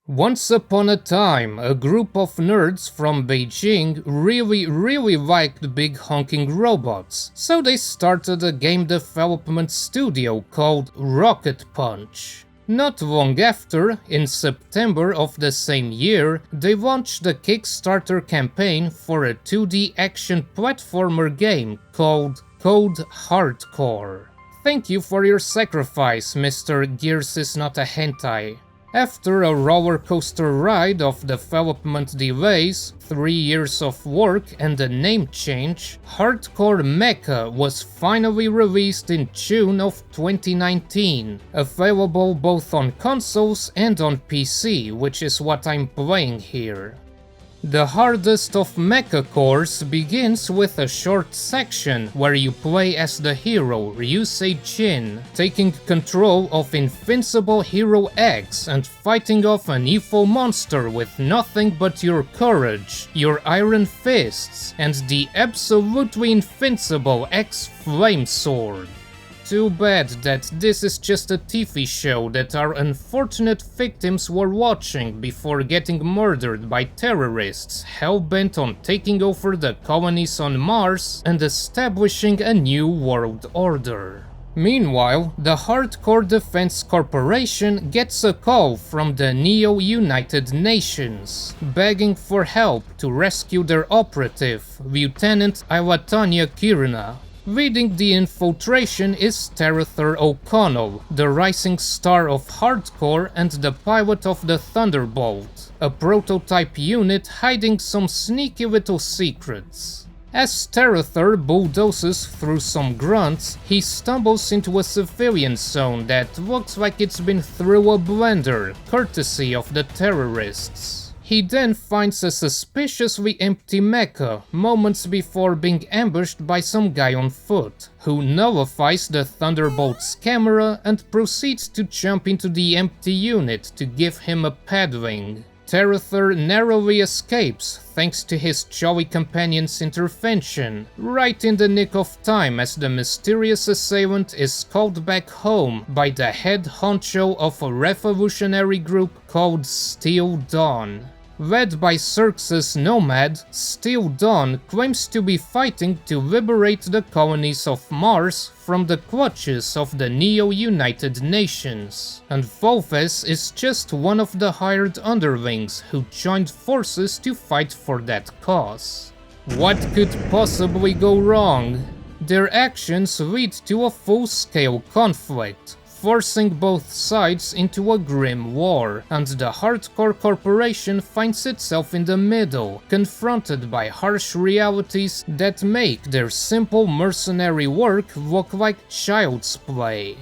Once upon a time, a group of nerds from Beijing really liked big honking robots, so they started a game development studio called Rocket Punch. Not long after, in September of the same year, they launched the Kickstarter campaign for a 2D action platformer game called Hardcore. Thank you for your sacrifice, Mr. Gears is not a hentai. After a roller coaster ride of development delays, 3 years of work and a name change, Hardcore Mecha was finally released in June of 2019, available both on consoles and on PC, which is what I'm playing here. The hardest of mecha cores begins with a short section where you play as the hero Ryusei Jin, taking control of Invincible Hero X and fighting off an evil monster with nothing but your courage, your iron fists, and the absolutely invincible X Flame Sword. Too bad that this is just a TV show that our unfortunate victims were watching before getting murdered by terrorists hell-bent on taking over the colonies on Mars and establishing a new world order. Meanwhile, the Hardcore Defense Corporation gets a call from the Neo-United Nations, begging for help to rescue their operative, Lieutenant Iwatanya Kirina. Leading the infiltration is Tarather O'Connell, the rising star of Hardcore and the pilot of the Thunderbolt, a prototype unit hiding some sneaky little secrets. As Tarather bulldozes through some grunts, he stumbles into a civilian zone that looks like it's been through a blender, courtesy of the terrorists. He then finds a suspiciously empty mecha moments before being ambushed by some guy on foot, who nullifies the Thunderbolt's camera and proceeds to jump into the empty unit to give him a paddling. Tarather narrowly escapes thanks to his jolly companion's intervention, right in the nick of time as the mysterious assailant is called back home by the head honcho of a revolutionary group called Steel Dawn. Led by Xerxes Nomad, Steel Dawn claims to be fighting to liberate the colonies of Mars from the clutches of the Neo-United Nations, and Volves is just one of the hired underlings who joined forces to fight for that cause. What could possibly go wrong? Their actions lead to a full-scale conflict, forcing both sides into a grim war, and the Hardcore Corporation finds itself in the middle, confronted by harsh realities that make their simple mercenary work look like child's play.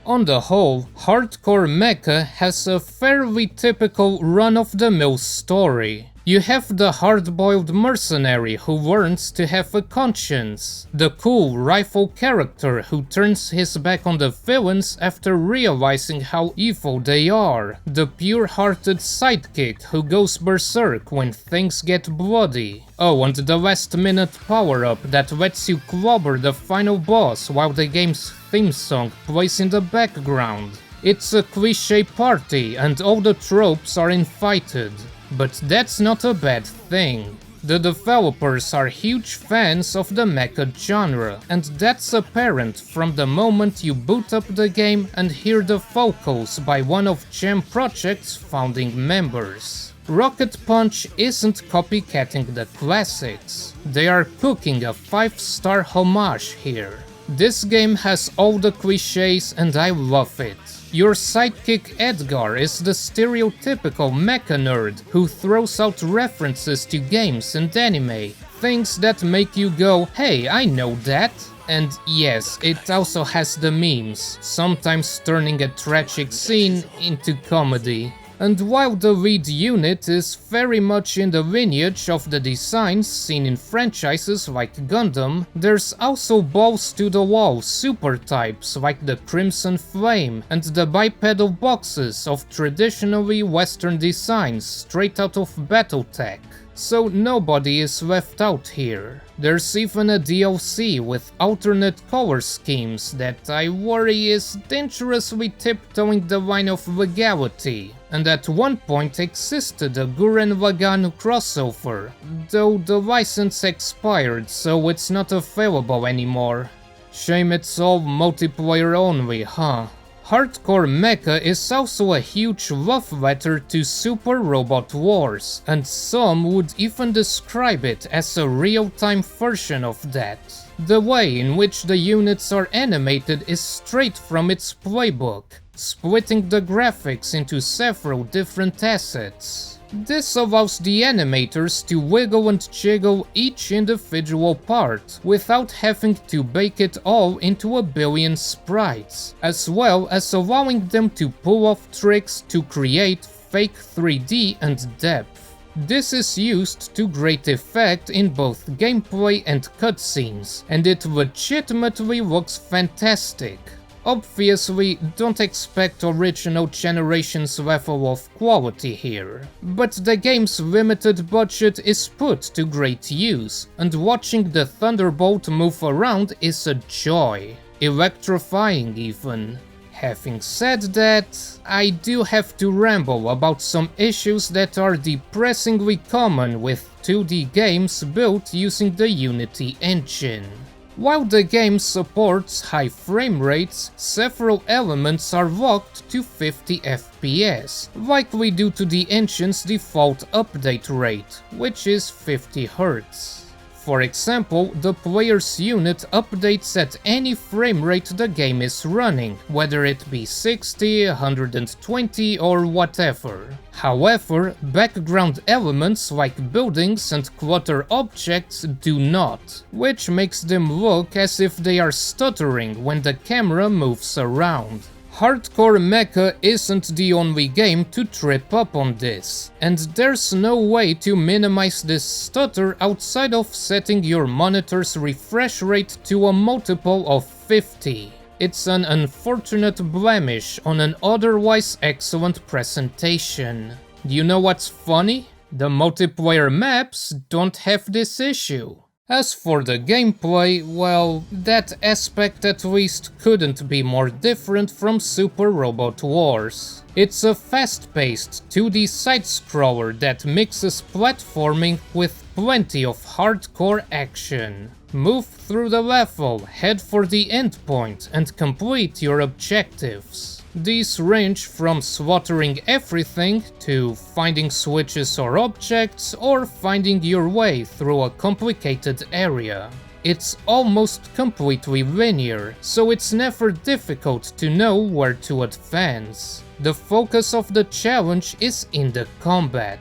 On the whole, Hardcore Mecha has a fairly typical run-of-the-mill story. You have the hard-boiled mercenary who learns to have a conscience, the cool rifle character who turns his back on the villains after realizing how evil they are, the pure-hearted sidekick who goes berserk when things get bloody. Oh, and the last-minute power-up that lets you clobber the final boss while the game's theme song plays in the background. It's a cliché party and all the tropes are invited. But that's not a bad thing. The developers are huge fans of the mecha genre, and that's apparent from the moment you boot up the game and hear the vocals by one of Jam Project's founding members. Rocket Punch isn't copycatting the classics, they are cooking a 5-star homage here. This game has all the clichés and I love it. Your sidekick Edgar is the stereotypical mecha nerd who throws out references to games and anime, things that make you go, hey, I know that. And yes, it also has the memes, sometimes turning a tragic scene into comedy. And while the lead unit is very much in the lineage of the designs seen in franchises like Gundam, there's also balls-to-the-wall super types like the Crimson Flame and the bipedal boxes of traditionally Western designs straight out of Battletech. So nobody is left out here. There's even a DLC with alternate color schemes that I worry is dangerously tiptoeing the line of legality. and at one point existed a Gurren Lagann crossover, though the license expired so it's not available anymore. Shame it's all multiplayer only, huh? Hardcore Mecha is also a huge love letter to Super Robot Wars, and some would even describe it as a real-time version of that. The way in which the units are animated is straight from its playbook, splitting the graphics into several different assets. This allows the animators to wiggle and jiggle each individual part without having to bake it all into a billion sprites, as well as allowing them to pull off tricks to create fake 3D and depth. This is used to great effect in both gameplay and cutscenes, and it legitimately looks fantastic. Obviously, don't expect original generation's level of quality here, but the game's limited budget is put to great use, and watching the Thunderbolt move around is a joy, electrifying even. Having said that, I do have to ramble about some issues that are depressingly common with 2D games built using the Unity engine. While the game supports high frame rates, several elements are locked to 50 FPS, likely due to the engine's default update rate, which is 50 Hz. For example, the player's unit updates at any frame rate the game is running, whether it be 60, 120 or whatever. However, background elements like buildings and clutter objects do not, which makes them look as if they are stuttering when the camera moves around. Hardcore Mecha isn't the only game to trip up on this, and there's no way to minimize this stutter outside of setting your monitor's refresh rate to a multiple of 50. It's an unfortunate blemish on an otherwise excellent presentation. You know what's funny? The multiplayer maps don't have this issue. As for the gameplay, well, that aspect at least couldn't be more different from Super Robot Wars. It's a fast-paced 2D side-scroller that mixes platforming with plenty of hardcore action. Move through the level, head for the endpoint, and complete your objectives. These range from slaughtering everything to finding switches or objects, or finding your way through a complicated area. It's almost completely linear, so it's never difficult to know where to advance. The focus of the challenge is in the combat.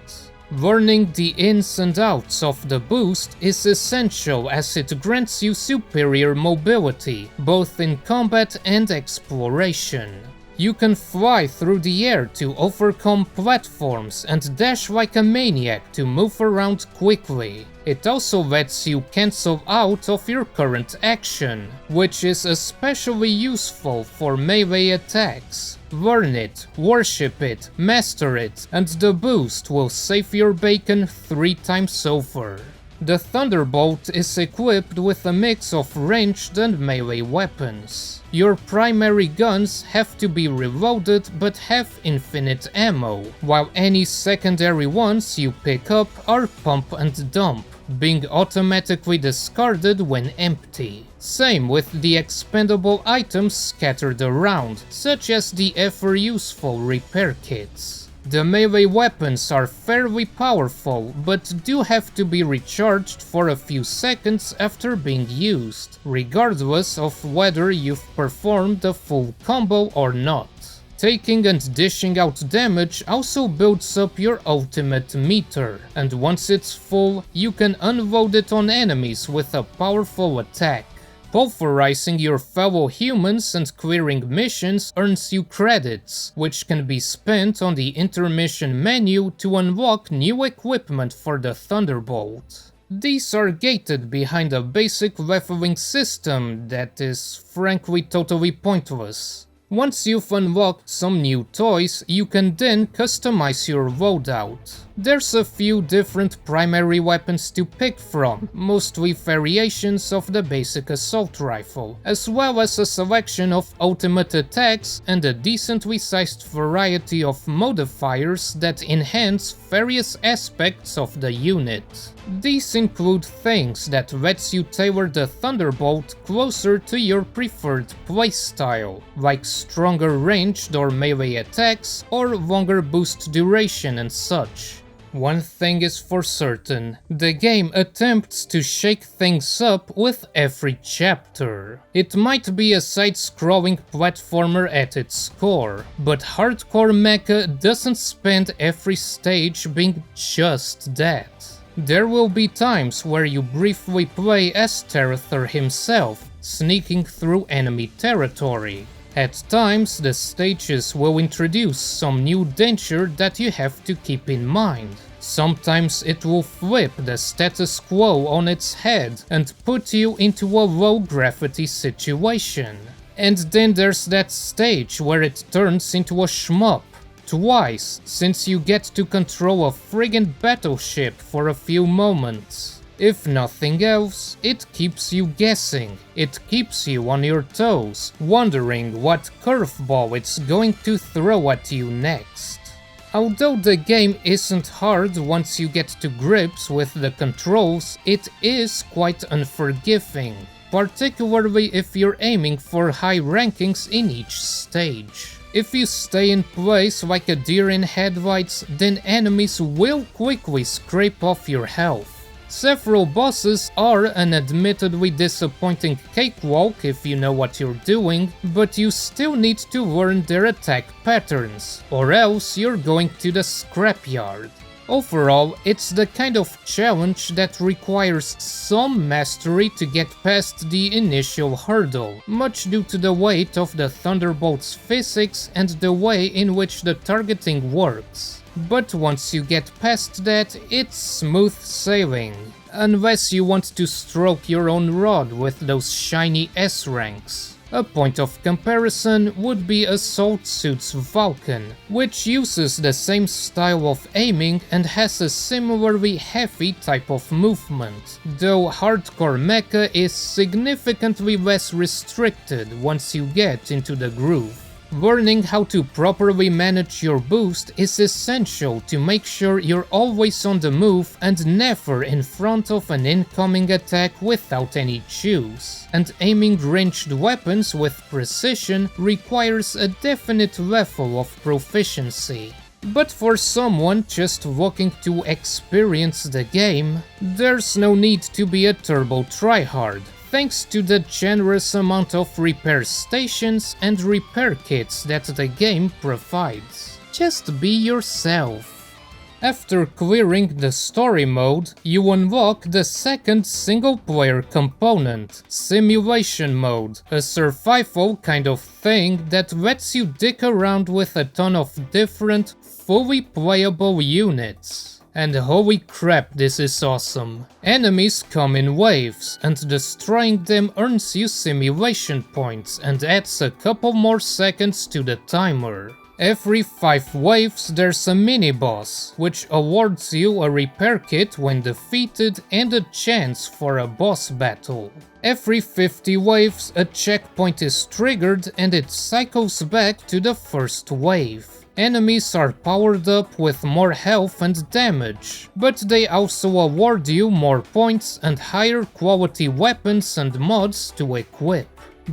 Learning the ins and outs of the boost is essential as it grants you superior mobility, both in combat and exploration. You can fly through the air to overcome platforms and dash like a maniac to move around quickly. It also lets you cancel out of your current action, which is especially useful for melee attacks. Learn it, worship it, master it, and the boost will save your bacon 3 times over. The Thunderbolt is equipped with a mix of ranged and melee weapons. Your primary guns have to be reloaded but have infinite ammo, while any secondary ones you pick up are pump and dump, being automatically discarded when empty. Same with the expendable items scattered around, such as the ever-useful repair kits. The melee weapons are fairly powerful, but do have to be recharged for a few seconds after being used, regardless of whether you've performed a full combo or not. Taking and dishing out damage also builds up your ultimate meter, and once it's full, you can unload it on enemies with a powerful attack. Pulverizing your fellow humans and clearing missions earns you credits, which can be spent on the intermission menu to unlock new equipment for the Thunderbolt. These are gated behind a basic leveling system that is frankly totally pointless. Once you've unlocked some new toys, you can then customize your loadout. There's a few different primary weapons to pick from, mostly variations of the basic assault rifle, as well as a selection of ultimate attacks and a decently sized variety of modifiers that enhance various aspects of the unit. These include things that lets you tailor the Thunderbolt closer to your preferred playstyle, like stronger ranged or melee attacks or longer boost duration and such. One thing is for certain, the game attempts to shake things up with every chapter. It might be a side-scrolling platformer at its core, but Hardcore Mecha doesn't spend every stage being just that. There will be times where you briefly play as Terather himself, sneaking through enemy territory. At times, the stages will introduce some new danger that you have to keep in mind. Sometimes it will flip the status quo on its head and put you into a low-gravity situation. And then there's that stage where it turns into a shmup. Twice, since you get to control a friggin' battleship for a few moments. If nothing else, it keeps you guessing, it keeps you on your toes, wondering what curveball it's going to throw at you next. Although the game isn't hard once you get to grips with the controls, it is quite unforgiving, particularly if you're aiming for high rankings in each stage. If you stay in place like a deer in headlights, then enemies will quickly scrape off your health. Several bosses are an admittedly disappointing cakewalk if you know what you're doing, but you still need to learn their attack patterns, or else you're going to the scrapyard. Overall, it's the kind of challenge that requires some mastery to get past the initial hurdle, much due to the weight of the Thunderbolt's physics and the way in which the targeting works. But once you get past that, it's smooth sailing. Unless you want to stroke your own rod with those shiny S ranks. A point of comparison would be Assault Suit's Vulcan, which uses the same style of aiming and has a similarly heavy type of movement, though Hardcore Mecha is significantly less restricted once you get into the groove. Learning how to properly manage your boost is essential to make sure you're always on the move and never in front of an incoming attack without any choose. And aiming ranged weapons with precision requires a definite level of proficiency. But for someone just looking to experience the game, there's no need to be a turbo tryhard, thanks to the generous amount of repair stations and repair kits that the game provides. Just be yourself. After clearing the story mode, you unlock the second single-player component, Simulation Mode, a survival kind of thing that lets you dick around with a ton of different, fully playable units. And holy crap, this is awesome. Enemies come in waves, and destroying them earns you simulation points and adds a couple more seconds to the timer. Every 5 waves there's a mini-boss, which awards you a repair kit when defeated and a chance for a boss battle. Every 50 waves a checkpoint is triggered and it cycles back to the first wave. Enemies are powered up with more health and damage, but they also award you more points and higher quality weapons and mods to equip.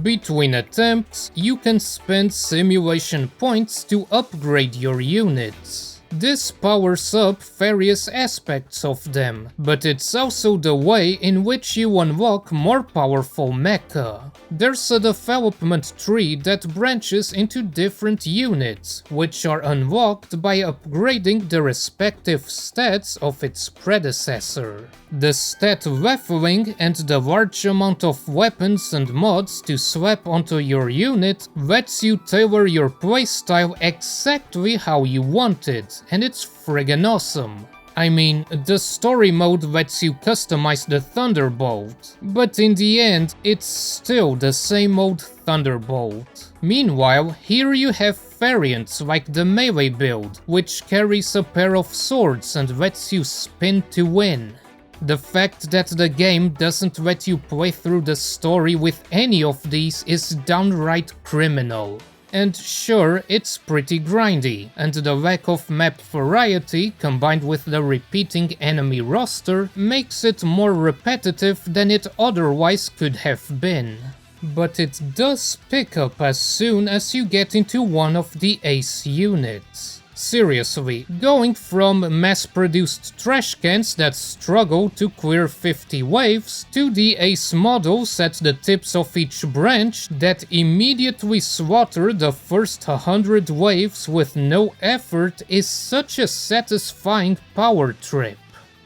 Between attempts, you can spend simulation points to upgrade your units. This powers up various aspects of them, but it's also the way in which you unlock more powerful mecha. There's a development tree that branches into different units, which are unlocked by upgrading the respective stats of its predecessor. The stat leveling and the large amount of weapons and mods to slap onto your unit lets you tailor your playstyle exactly how you want it, and it's friggin' awesome. I mean, the story mode lets you customize the Thunderbolt, but in the end, it's still the same old Thunderbolt. Meanwhile, here you have variants like the melee build, which carries a pair of swords and lets you spin to win. The fact that the game doesn't let you play through the story with any of these is downright criminal. And sure, it's pretty grindy, and the lack of map variety combined with the repeating enemy roster makes it more repetitive than it otherwise could have been. But it does pick up as soon as you get into one of the ace units. Seriously, going from mass-produced trash cans that struggle to clear 50 waves to the ace models at the tips of each branch that immediately slaughter the first 100 waves with no effort is such a satisfying power trip.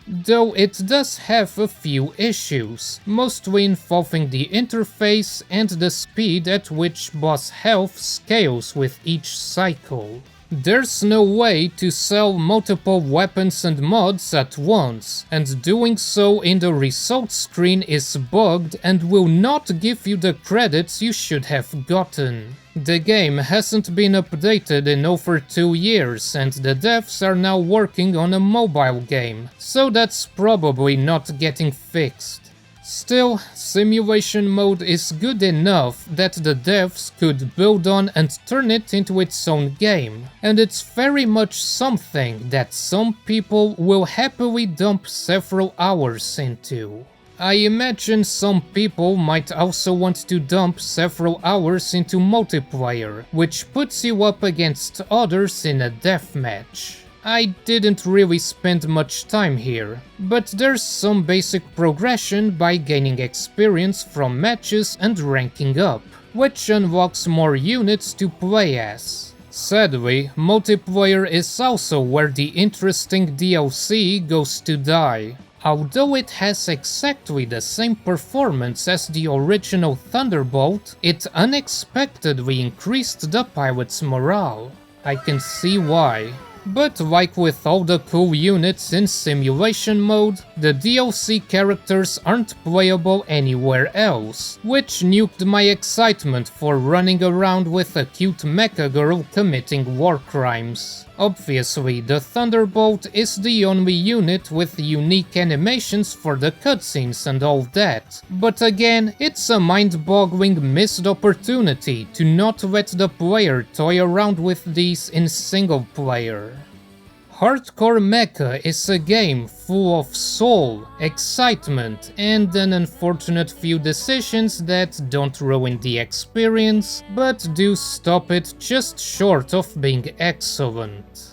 Though it does have a few issues, mostly involving the interface and the speed at which boss health scales with each cycle. There's no way to sell multiple weapons and mods at once, and doing so in the results screen is bugged and will not give you the credits you should have gotten. The game hasn't been updated in over 2 years, and the devs are now working on a mobile game, so that's probably not getting fixed. Still, simulation mode is good enough that the devs could build on and turn it into its own game, and it's very much something that some people will happily dump several hours into. I imagine some people might also want to dump several hours into multiplayer, which puts you up against others in a deathmatch. I didn't really spend much time here, but there's some basic progression by gaining experience from matches and ranking up, which unlocks more units to play as. Sadly, multiplayer is also where the interesting DLC goes to die. Although it has exactly the same performance as the original Thunderbolt, it unexpectedly increased the pilot's morale. I can see why. But like with all the cool units in simulation mode, the DLC characters aren't playable anywhere else, which nuked my excitement for running around with a cute mecha girl committing war crimes. Obviously, the Thunderbolt is the only unit with unique animations for the cutscenes and all that, but again, it's a mind-boggling missed opportunity to not let the player toy around with these in single player. Hardcore Mecha is a game full of soul, excitement, and an unfortunate few decisions that don't ruin the experience, but do stop it just short of being excellent.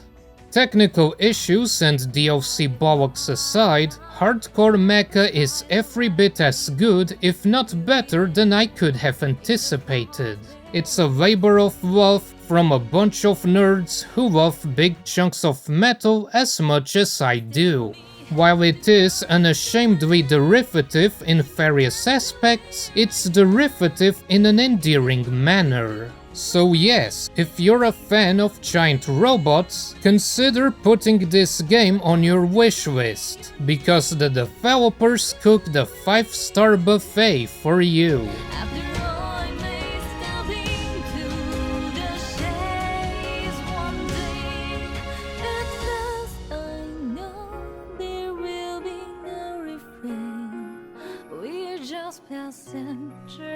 Technical issues and DLC bollocks aside, Hardcore Mecha is every bit as good, if not better, than I could have anticipated. It's a labor of love from a bunch of nerds who love big chunks of metal as much as I do. While it is unashamedly derivative in various aspects, it's derivative in an endearing manner. So yes, if you're a fan of giant robots, consider putting this game on your wish list, because the developers cooked a 5-star buffet for you. Passengers